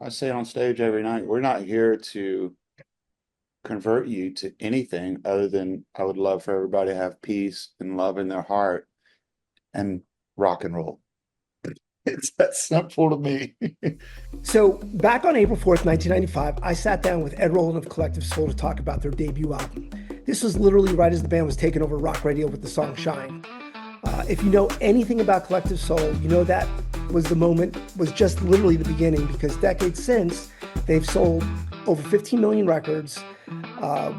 I say on stage every night, we're not here to convert you to anything other than I would love for everybody to have peace and love in their heart and rock and roll. It's that simple to me. So, back on April 4th, 1995, I sat down with Ed Roland of Collective Soul to talk about their debut album. This was literally right as the band was taking over rock radio with the song Shine. If you know anything about Collective Soul, you know that was just literally the beginning, because decades since, they've sold over 15 million records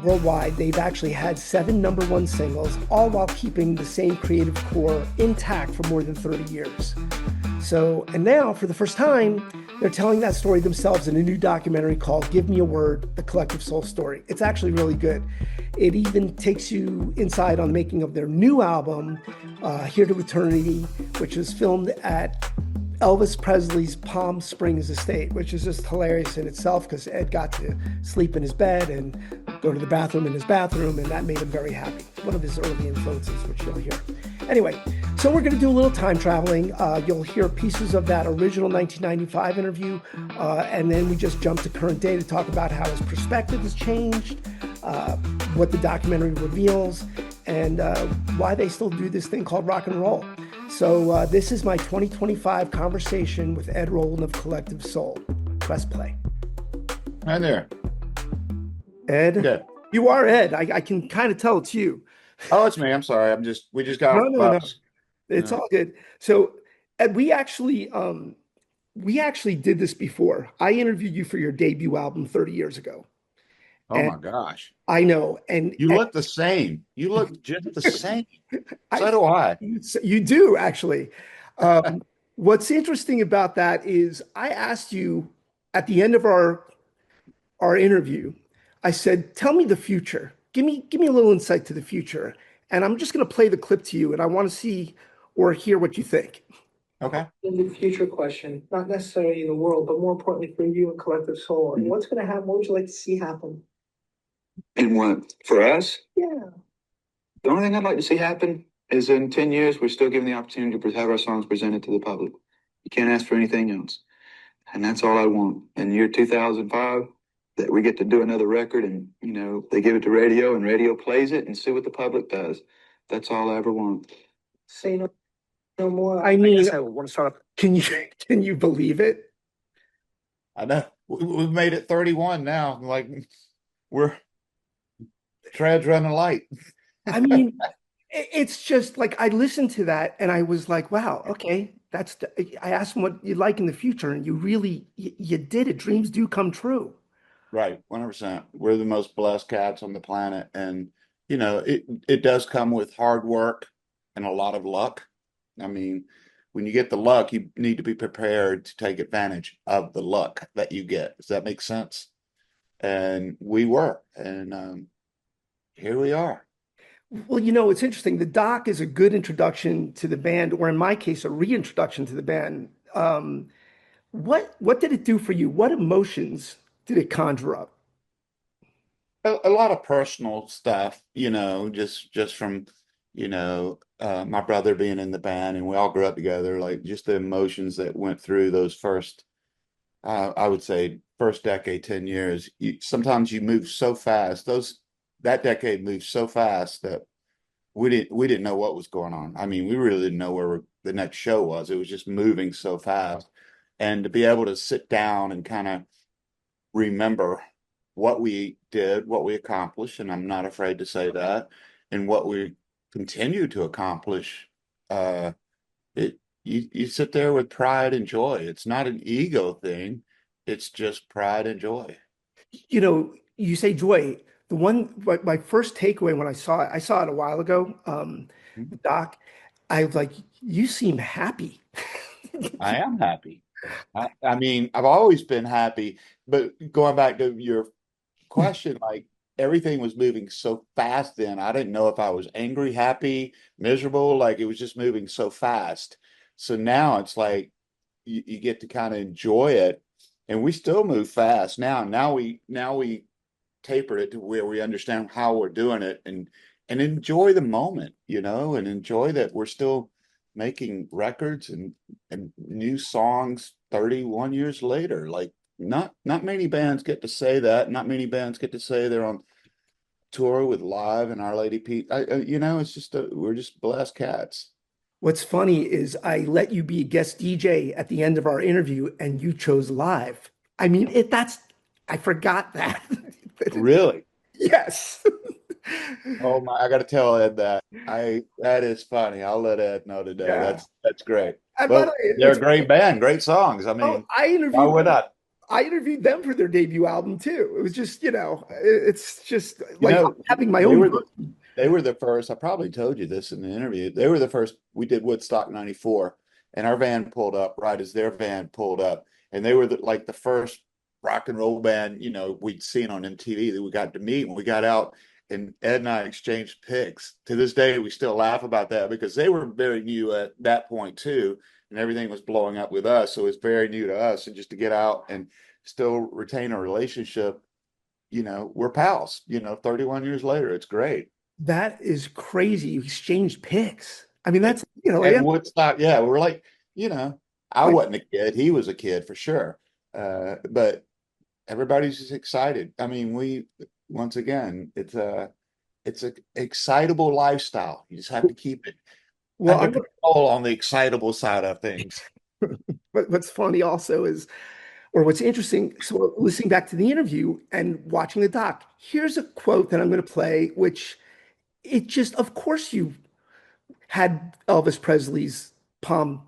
worldwide. They've actually had 7 number one singles, all while keeping the same creative core intact for more than 30 years. So, and now for the first time, they're telling that story themselves in a new documentary called Give Me a Word, The Collective Soul Story. It's actually really good. It even takes you inside on the making of their new album, Here to Eternity, which was filmed at Elvis Presley's Palm Springs estate, which is just hilarious in itself because Ed got to sleep in his bed and go to the bathroom in his bathroom, and that made him very happy. One of his early influences, which you'll hear. Anyway, so we're going to do a little time traveling. You'll hear pieces of that original 1995 interview, and then we just jump to current day to talk about how his perspective has changed, what the documentary reveals, and why they still do this thing called rock and roll. So this is my 2025 conversation with Ed Roland of Collective Soul. Press play. Hi there. Ed, Yeah. you are Ed. I can kind of tell it's you. Oh, it's me. I'm sorry. We just got No, off the no, no. bus. It's all good. So Ed, we actually did this before. I interviewed you for your debut album 30 years ago. Oh And my gosh. I know, and, You look the same. You look just the same. I So do I. you do actually. Um, what's interesting about that is I asked you at the end of our interview, I said, "Tell me the future. Give me a little insight to the future." And I'm just going to play the clip to you, and I want to see or hear what you think. Okay. In the future question, not necessarily in the world, but more importantly for you and Collective Soul. And what's going to happen? What would you like to see happen? And what for us, Yeah. the only thing I'd like to see happen is in 10 years, we're still given the opportunity to have our songs presented to the public. You can't ask for anything else. And that's all I want. In the year 2005, that we get to do another record and, they give it to radio and radio plays it and see what the public does. That's all I ever want. Say no more. I mean, I want to start off. Can you believe it? I know. We've made it 31 now. Like we're treads running light. I mean, it's just like I listened to that and I was like, wow, okay, I asked him what you'd like in the future, and you did it. Dreams do come true. Right, 100%. We're the most blessed cats on the planet, and it does come with hard work and a lot of luck. I mean, when you get the luck, you need to be prepared to take advantage of the luck that you get. Does that make sense? And we were, and here we are. Well, it's interesting. The doc is a good introduction to the band, or in my case, a reintroduction to the band. What did it do for you? What emotions did it conjure up? A lot of personal stuff, just from, my brother being in the band, and we all grew up together, like just the emotions that went through those first, I would say, first decade, 10 years. Sometimes you move so fast. That decade moved so fast that we didn't know what was going on. I mean, we really didn't know where the next show was. It was just moving so fast. And to be able to sit down and kind of remember what we did, what we accomplished, and I'm not afraid to say that, and what we continue to accomplish, you sit there with pride and joy. It's not an ego thing. It's just pride and joy. You say joy. My first takeaway when I saw it a while ago, Doc, I was like, you seem happy. I am happy. I mean, I've always been happy, but going back to your question, like everything was moving so fast then. I didn't know if I was angry, happy, miserable, like it was just moving so fast. So now it's like you get to kind of enjoy it, and we still move fast now. Now we tapered it to where we understand how we're doing it, and enjoy the moment, and enjoy that we're still making records and new songs 31 years later. Like not many bands get to say that. Not many bands get to say they're on tour with Live and Our Lady Pete. It's just we're just blessed cats. What's funny is I let you be a guest DJ at the end of our interview and you chose live. I mean, I forgot that. Really? Yes. Oh my, I got to tell Ed that. That is funny. I'll let Ed know today. Yeah. That's great. And by the Well, way, they're a great band, great songs. I oh, mean, why would I? I interviewed them for their debut album too. It was just, it's just You like know, having my they own were the version. they were the first. I probably told you this in the interview. They were the first. We did Woodstock '94, and our van pulled up right as their van pulled up, and they were like the first rock and roll band we'd seen on MTV that we got to meet. And we got out, and Ed and I exchanged pics. To this day, we still laugh about that because they were very new at that point too, and everything was blowing up with us. So it's very new to us, and just to get out and still retain a relationship, we're pals, 31 years later. It's great. That is crazy. You exchanged pics. I mean, At, that's, at Woodstock, yeah, we're like, I like, wasn't a kid. He was a kid for sure. But everybody's just excited. I mean, once again, it's a excitable lifestyle. You just have to keep it well, under control on the excitable side of things. what's funny also is, or what's interesting, so listening back to the interview and watching the doc, here's a quote that I'm going to play, which it just, of course, you had Elvis Presley's Palm,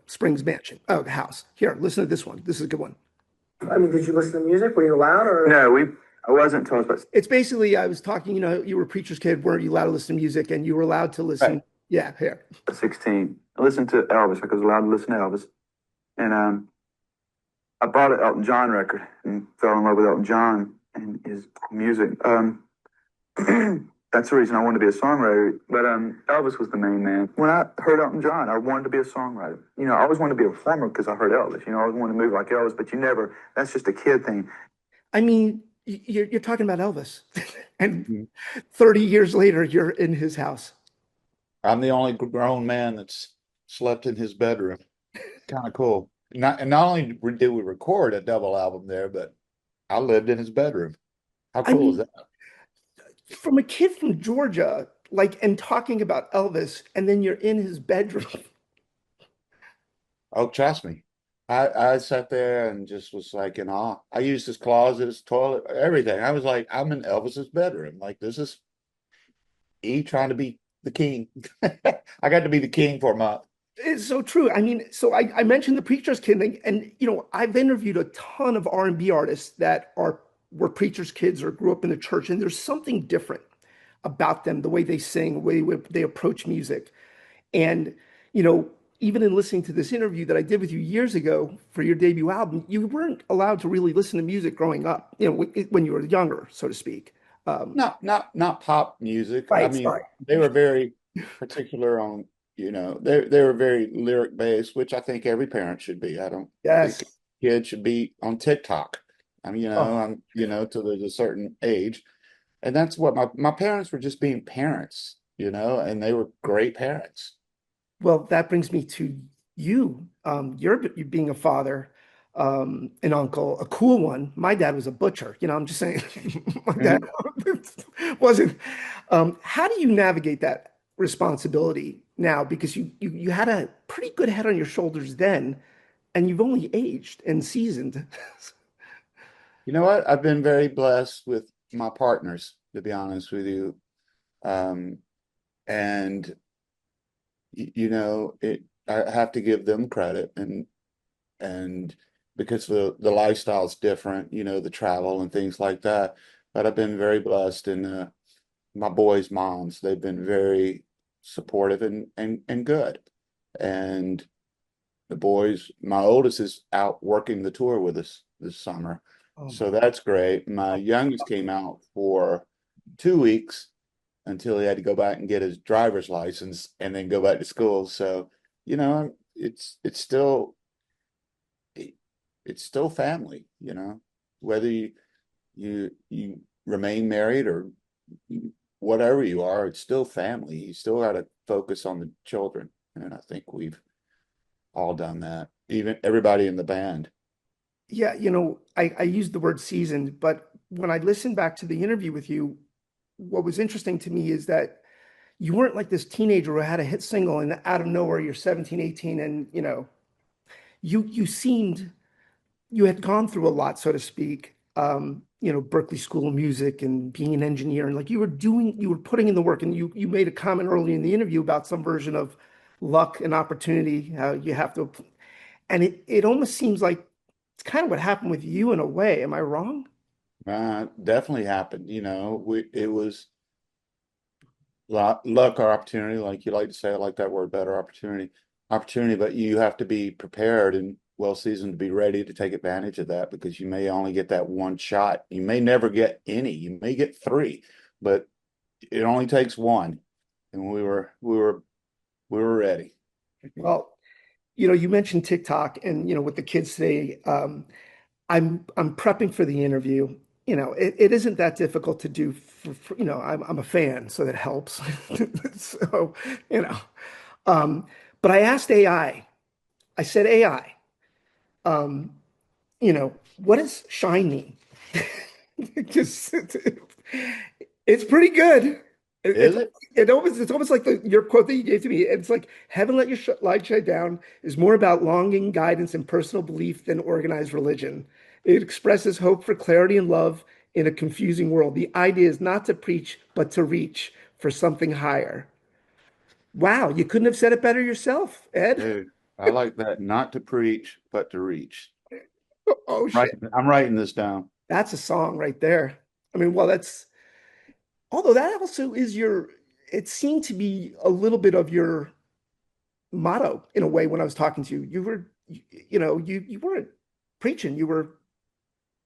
Springs mansion, house. Here, listen to this one. This is a good one. I mean, did you listen to music? Were you allowed or? No, I wasn't told, but It's basically, I was talking, you were a preacher's kid, weren't you allowed to listen to music? And you were allowed to Right. listen. Yeah, here. 16. I listened to Elvis because I was allowed to listen to Elvis. And I bought an Elton John record and fell in love with Elton John and his music. That's the reason I wanted to be a songwriter. But Elvis was the main man. When I heard Elton John, I wanted to be a songwriter. I always wanted to be a performer because I heard Elvis. I always wanted to move like Elvis, but you never, that's just a kid thing. I mean, you're talking about Elvis. And Mhm. 30 years later, you're in his house. I'm the only grown man that's slept in his bedroom. Kind of cool. Not only did we record a double album there, but I lived in his bedroom. How I cool is mean, that? from a kid from Georgia, like, and talking about Elvis, and then you're in his bedroom. Oh, trust me. I sat there and just was like in awe. I used his closet, his toilet, everything. I was like, I'm in Elvis's bedroom. Like this is he trying to be the king. I got to be the king for a month. It's so true. I mean, so I mentioned the preacher's kid thing, and I've interviewed a ton of R&B artists that were preacher's kids or grew up in the church, and there's something different about them, the way they sing, the way they approach music. And, you know, even in listening to this interview that I did with you years ago for your debut album, you weren't allowed to really listen to music growing up, when you were younger, so to speak. Um, Not pop music. I right, mean, sorry. they were very particular on, they were very lyric based, which I think every parent should be. I don't think Yes. kids should be on TikTok. I mean, Oh, till there's a certain age. And that's what my parents were just being parents, and they were great parents. well, that brings me to you. You being a father, an uncle, a cool one. My dad was a butcher. I'm just saying. My dad Mhm. wasn't. How do you navigate that responsibility now? Because you had a pretty good head on your shoulders then, and you've only aged and seasoned. You know what? I've been very blessed with my partners, to be honest with you. Um, and I have to give them credit and because the lifestyle's different, the travel and things like that. But I've been very blessed and my boys' moms, they've been very supportive and good. And the boys, my oldest is out working the tour with us this summer. Oh So my. that's great. My youngest came out for 2 weeks until he had to go back and get his driver's license and then go back to school. So, it's still family, whether you remain married or whatever you are, it's still family. You still got to focus on the children. And I think we've all done that. Even everybody in the band. Yeah, I used the word seasoned, but when I listened back to the interview with you, what was interesting to me is that you weren't like this teenager who had a hit single and out of nowhere you're 17, 18, and you seemed you had gone through a lot, so to speak. Berkeley School of Music and being an engineer, and like you were putting in the work, and you made a comment early in the interview about some version of luck and opportunity, how you have to, and it almost seems like it's kind of what happened with you in a way. Am I wrong? Definitely happened. It was luck or opportunity, like you like to say. I like that word better, opportunity. But you have to be prepared and well seasoned to be ready to take advantage of that because you may only get that one shot. You may never get any. You may get three, but it only takes one. And we were ready. Well, you mentioned TikTok, and with the kids today, I'm prepping for the interview. It isn't that difficult to do I'm a fan, so that helps. So, you know, but I asked I said, AI, what does shine mean? Just, it's pretty good. It, Is it's it? it's almost like your quote that you gave to me. It's like heaven let your light shine down is more about longing, guidance, and personal belief than organized religion. It expresses hope for clarity and love in a confusing world. The idea is not to preach, but to reach for something higher. Wow, you couldn't have said it better yourself, Ed. Dude, I like that. Not to preach, but to reach. Oh Right. shit. I'm writing this down. That's a song right there. I mean, well, that's although that also is it seemed to be a little bit of your motto in a way when I was talking to you. You weren't preaching. You were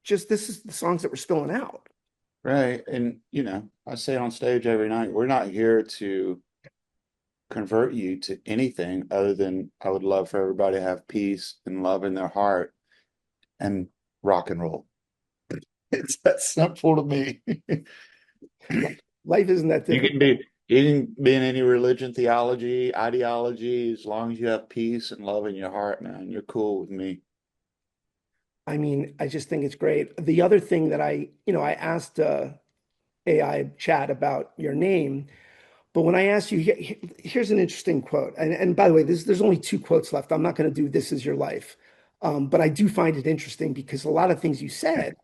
just this is the songs that were spilling out. Right. And, I say on stage every night, we're not here to convert you to anything other than I would love for everybody to have peace and love in their heart and rock and roll. It's that simple to me. Life isn't that You difficult. can be you can be in any religion, theology, ideology, as long as you have peace and love in your heart, man, you're cool with me. I mean, I just think it's great. The other thing that I asked AI chat about your name, but when I asked you, here's an interesting quote. And by the way, there's only two quotes left. I'm not going to do "This is your life," but I do find it interesting because a lot of things you said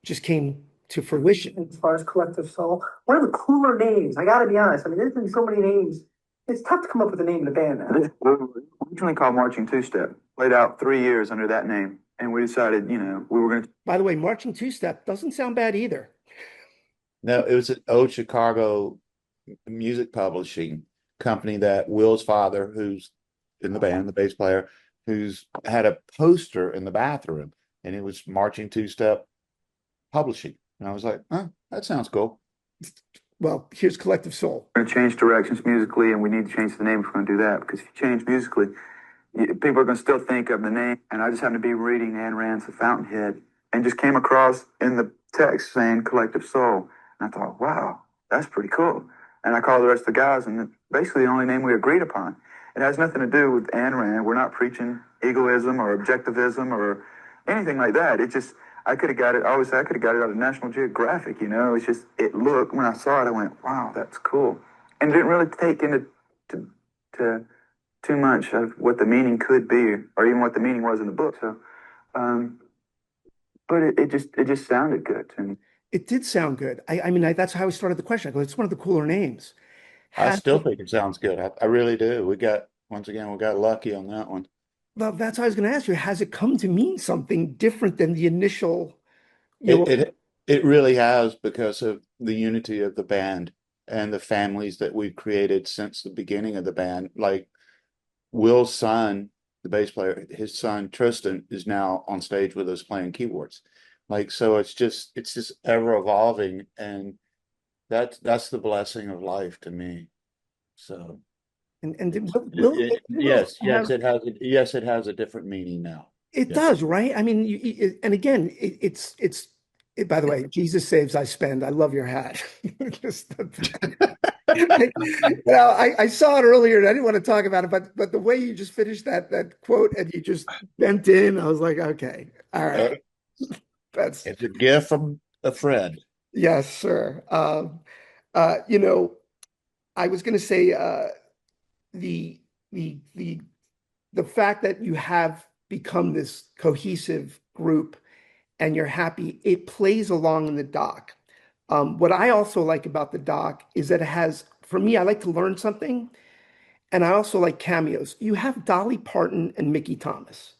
just came to fruition. As far as Collective Soul, one of the cooler names. I got to be honest. I mean, there's been so many names. It's tough to come up with a name of the band now. We were originally called Marching Two Step. Played out 3 years under that name, and we decided, we were going to By the way, Marching Two Step doesn't sound bad either. No, it was an old Chicago music publishing company that Will's father, who's in the band, the bass player, who's had a poster in the bathroom, and it was Marching Two Step Publishing. And I was like, huh, that sounds cool. Well, here's Collective Soul. change directions musically, and we need to change the name if we're going to do that. Because if you change musically, people are going to still think of the name. And I just happened to be reading Ayn Rand's The Fountainhead and just came across in the text saying Collective Soul. And I thought, wow, that's pretty cool. And I called the rest of the guys, and basically the only name we agreed upon. It has nothing to do with Ayn Rand. We're not preaching egoism or objectivism or anything like that. It just, I could have got it, I always say I could have got it out of National Geographic, It's just, it looked, when I saw it, I went, wow, that's cool. And didn't really take into to too much of what the meaning could be, or even what the meaning was in the book. So, but it just sounded good to me. It did sound good. I mean, that's how I started the question. I go, it's one of the cooler names. I Has still it, think it sounds good. I really do. Once again, we got lucky on that one. well, that's what I was going to ask you. Has it come to mean something different than the initial, you It know, it it really has because of the unity of the band and the families that we've created since the beginning of the band. Like Will's son, the bass player, his son Tristan is now on stage with us playing keyboards. Like so it's just ever evolving and that's the blessing of life to me. So and it's will have yes, it has a different meaning now. it Yes. does, right? I mean, and again, by the way, Jesus saves, I spend. I love your hat. Just I saw it earlier and I didn't want to talk about it, but the way you just finished that quote and you just bent in, I was like, okay, all right, Uh, that's it's a gift from a friend. yes, sir. You know, I was going to say the the the the fact that you have become this cohesive group and you're happy, it plays along in the doc. What I also like about the doc is that it has, for me, I like to learn something, and I also like cameos. You have Dolly Parton and Mickey Thomas.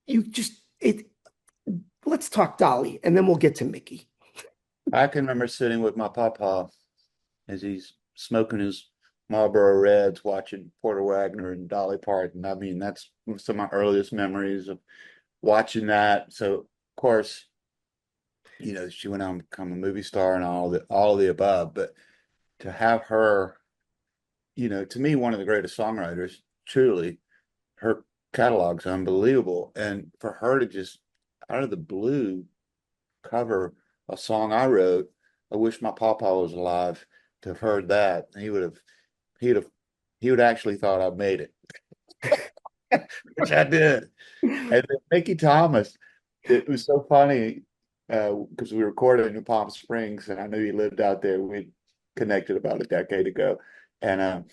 You just it. Let's talk Dolly, and then we'll get to Mickey. I can remember sitting with my papa as he's smoking his Marlboro Reds, watching Porter Wagner and Dolly Parton. I mean, that's some of my earliest memories of watching that. So, of course, she went on to become a movie star and all of the above. But to have her, to me, one of the greatest songwriters, truly, her catalog's unbelievable. And for her to just out of the blue cover a song I wrote, I wish my papa was alive to have heard that. He'd have he would actually thought I made it, which I did. And then Mickey Thomas, it was so funny because we recorded in New Palm Springs, and I knew he lived out there. We connected about a decade ago, and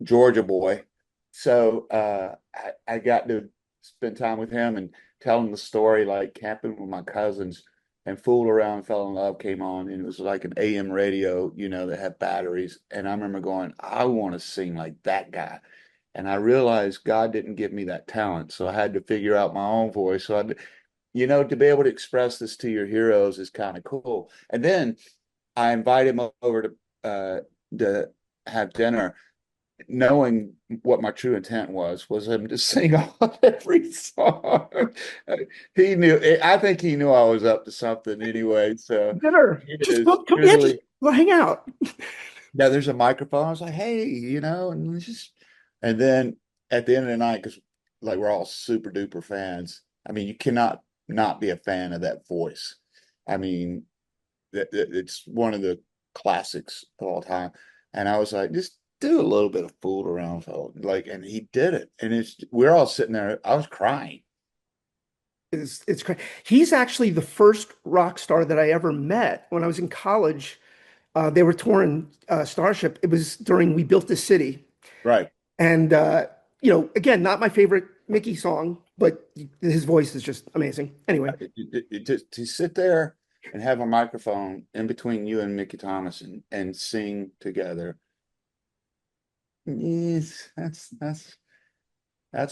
Georgia boy. So I got to spend time with him and tell him the story, like camping with my cousins and Fool Around Fell in Love came on, and it was like an AM radio, that had batteries. And I remember going, I want to sing like that guy. And I realized God didn't give me that talent. So I had to figure out my own voice. So to be able to express this to your heroes is kind of cool. And then I invited him over to have dinner, knowing what my true intent was him to sing on every song. He knew. I think he knew I was up to something anyway. So Dinner. it Just is come, yeah, just truly. go hang out. Now there's a microphone. I was like, hey, and then at the end of the night, because like we're all super duper fans. I mean, you cannot not be a fan of that voice. I mean, it's one of the classics of all time. And I was like, just do a little bit of fool around, fella. Like, and he did it. And we're all sitting there. I was crying. It's crazy. He's actually the first rock star that I ever met when I was in college. They were touring Starship. It was during We Built This City. Right. And, again, not my favorite Mickey song, but his voice is just amazing. Anyway, To sit there and have a microphone in between you and Mickey Thomas and sing together. Yes, that's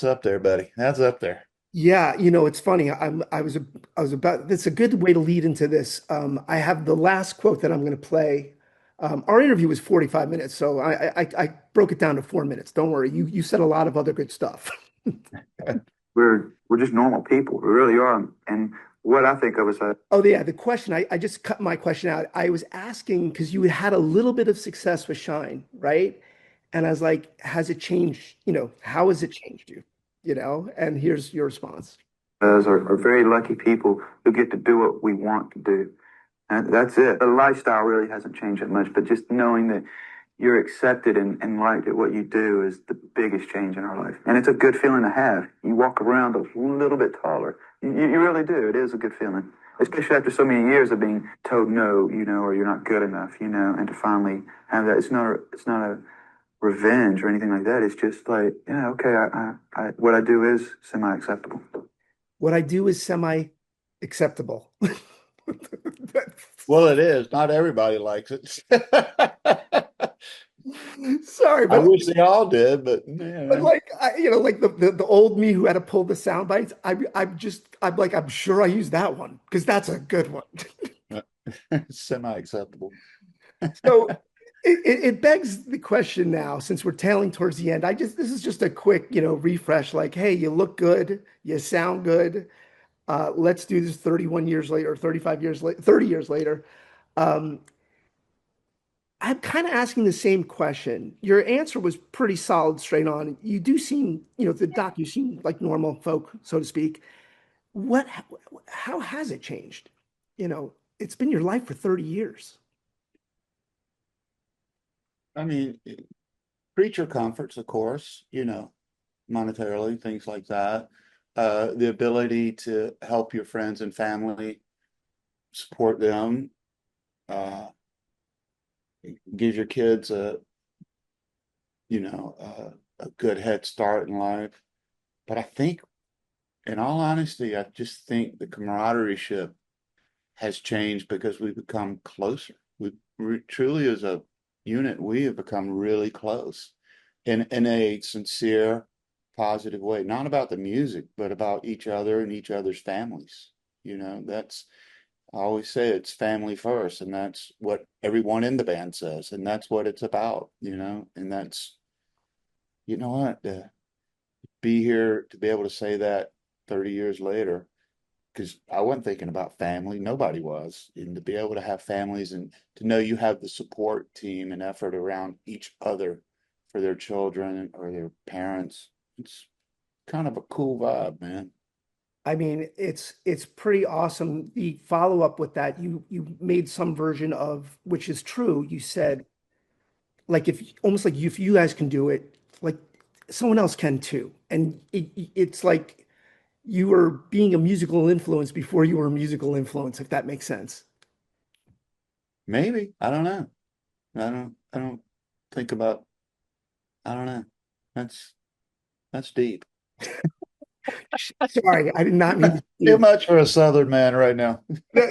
up there, buddy. That's up there. yeah, it's funny. I was about, that's a good way to lead into this. I have the last quote that I'm going to play. Our interview was 45 minutes, so I broke it down to 4 minutes. Don't worry. You said a lot of other good stuff. We're just normal people. We really are. And what I think of is that Oh, yeah. The question, I just cut my question out. I was asking because you had a little bit of success with Shine, right? And I was like, has it changed? How has it changed you? And here's your response. us are very lucky people who get to do what we want to do. And that's it. The lifestyle really hasn't changed that much, but just knowing that you're accepted and liked at what you do is the biggest change in our life. And it's a good feeling to have. You walk around a little bit taller. You really do. It is a good feeling, especially after so many years of being told no, or you're not good enough, and to finally have that. It's not a revenge or anything like that. It's just like, yeah, okay, what I do is semi-acceptable. What I do is semi-acceptable. Well, it is. Not everybody likes it. Sorry, I but wish they all did, but like like the old me who had to pull the sound bites. I'm like I'm sure I used that one because that's a good one. semi-acceptable. So it begs the question now, since we're tailing towards the end. This is just a quick refresh. Like, hey, you look good, you sound good. Let's do this 31 years later, 35 years later, 30 years later. Um, I'm kind of asking the same question. Your answer was pretty solid, straight on. You do seem, the doc, you seem like normal folk, so to speak. What, how has it changed? It's been your life for 30 years. I mean, creature comforts, of course, monetarily, things like that. The ability to help your friends and family, support them, uh, give your kids a good head start in life. But I think, in all honesty, I just think the camaraderie ship has changed because we've become closer. We truly, as a unit, we have become really close in a sincere, positive way. Not about the music, but about each other and each other's families. That's I always say it's family first, and that's what everyone in the band says, and that's what it's about. And that's you know what be here to be able to say that 30 years later because I wasn't thinking about family. Nobody was. And to be able to have families and to know you have the support team and effort around each other for their children or their parents, it's kind of a cool vibe, man. I mean, it's pretty awesome. The follow-up with that, you made some version of, which is true. You said, like, if almost like if you guys can do it, like someone else can too. And it's like you were being a musical influence before you were a musical influence, if that makes sense. Maybe. I don't know. I don't think about I don't know. That's that's deep. Sorry, I did not mean to get Too deep. much for a Southern man right now.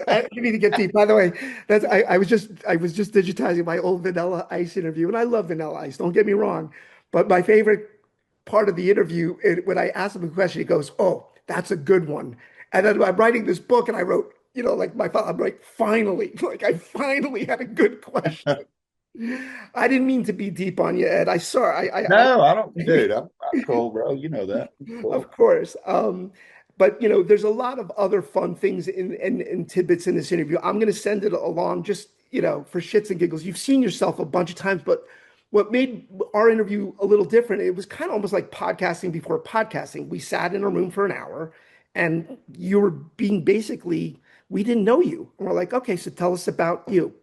I didn't mean to get deep. By the way, I was just digitizing my old Vanilla Ice interview, and I love Vanilla Ice. Don't get me wrong, but my favorite part of the interview, when I asked him a question, he goes, "Oh, that's a good one." And then I'm writing this book, and I wrote, like I'm like, finally, like I finally had a good question. I didn't mean to be deep on you, Ed. I saw, No, I don't, dude. I'm cool, bro. You know that. I'm of cool. course. But there's a lot of other fun things in tidbits in this interview. I'm going to send it along just, for shits and giggles. You've seen yourself a bunch of times, but what made our interview a little different, it was kind of almost like podcasting before podcasting. We sat in a room for an hour and you were being basically, we didn't know you. And we're like, okay, so tell us about you,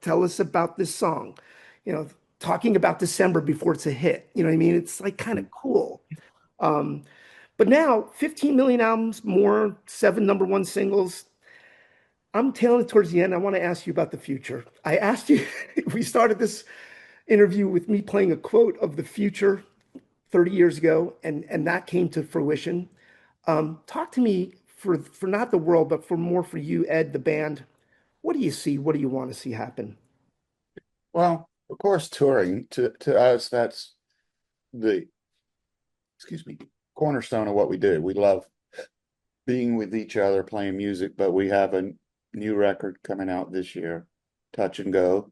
tell us about this song, you know, talking about December before it's a hit. You know what I mean? It's like kind of cool. Um, but now, 15 million albums, more, seven number one singles. I'm tailing it towards the end. I want to ask you about the future. I asked you, we started this interview with me playing a quote of the future 30 years ago, and that came to fruition. Talk to me for not the world, but for more for you, Ed, the band. What do you see? What do you want to see happen? Well, of course, touring to us, that's the, excuse me, cornerstone of what we do. We love being with each other, playing music, but we have a new record coming out this year, Touch and Go.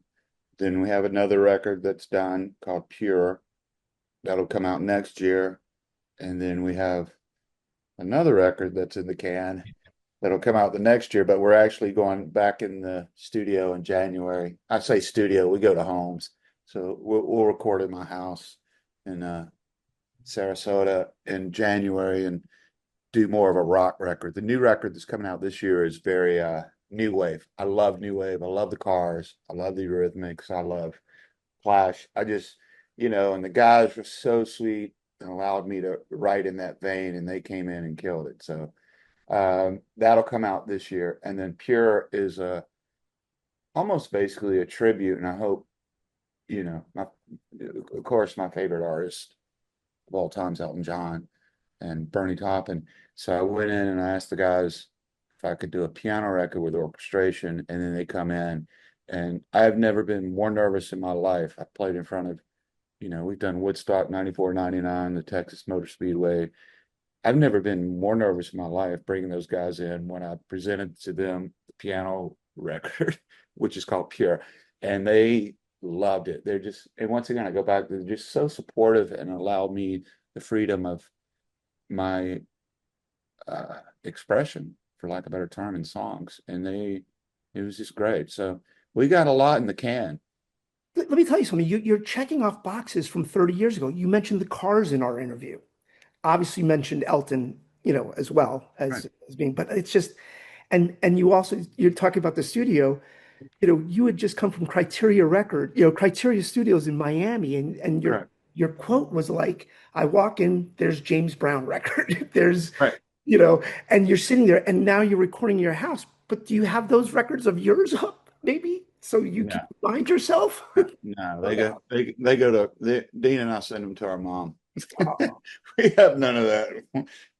Then we have another record that's done called Pure. That'll come out next year. And then we have another record that's in the can that'll come out the next year, but we're actually going back in the studio in January. I say studio, we go to homes. So we'll record in my house in Sarasota in January and do more of a rock record. The new record that's coming out this year is very new wave. I love new wave. I love the Cars. I love the Eurythmics. I love Clash. And the guys were so sweet and allowed me to write in that vein, and they came in and killed it. So that'll come out this year. And then Pure is almost basically a tribute, and I hope, of course, my favorite artist of all time is Elton John and Bernie Taupin. So I went in and I asked the guys if I could do a piano record with orchestration, and then they come in. And I've never been more nervous in my life. I played in front of, we've done Woodstock 94, 99, the Texas Motor Speedway. I've never been more nervous in my life bringing those guys in when I presented to them the piano record, which is called Pure. And they loved it. And once again, I go back, they're just so supportive and allow me the freedom of my expression, for lack of a better term, in songs. And it was just great. So we got a lot in the can. Let me tell you something. You're checking off boxes from 30 years ago. You mentioned the Cars in our interview. Obviously mentioned Elton, as well Right. as being, but it's just, and you're talking about the studio. you had just come from Criteria Studios in Miami, and Correct. your quote was like, "I walk in, there's James Brown record, there's, Right. you know," and you're sitting there, and now you're recording in your house. But do you have those records of yours up, maybe, so you can No, remind yourself? no, Okay. they go to Dean and I send them to our mom. Oh, We have none of that.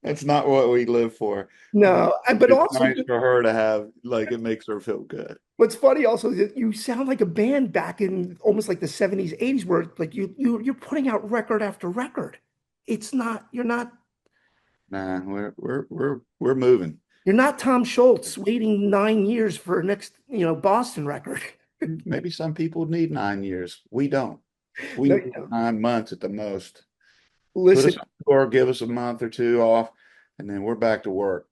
That's not what we live for. But no, but it's also nice for her to have, like, it makes her feel good. what's funny also is that you sound like a band back in almost like the 70s, 80s, where like you're putting out record after record. It's not Nah, we're moving. you're not Tom Schultz waiting 9 years for next, Boston record. Maybe some people need 9 years. We don't. We No, need 9 months at the most. Put listen, us on tour, give us a month or two off, and then we're back to work.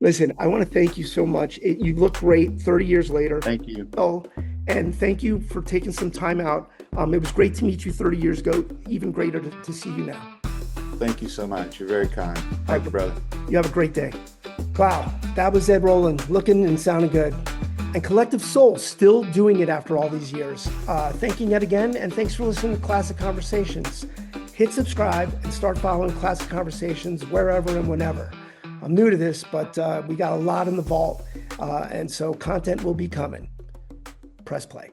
listen, I want to thank you so much. You look great 30 years later. Thank you. Oh, and thank you for taking some time out. It was great to meet you 30 years ago, even greater to see you now. Thank you so much. You're very kind. All Thank you, right, brother. you have a great day. Wow, that was Ed Roland, looking and sounding good. And Collective Soul still doing it after all these years. Thanking Ed again, and thanks for listening to Classic Conversations. Hit subscribe and start following Classic Conversations wherever and whenever. I'm new to this, but we got a lot in the vault, and so content will be coming. Press play.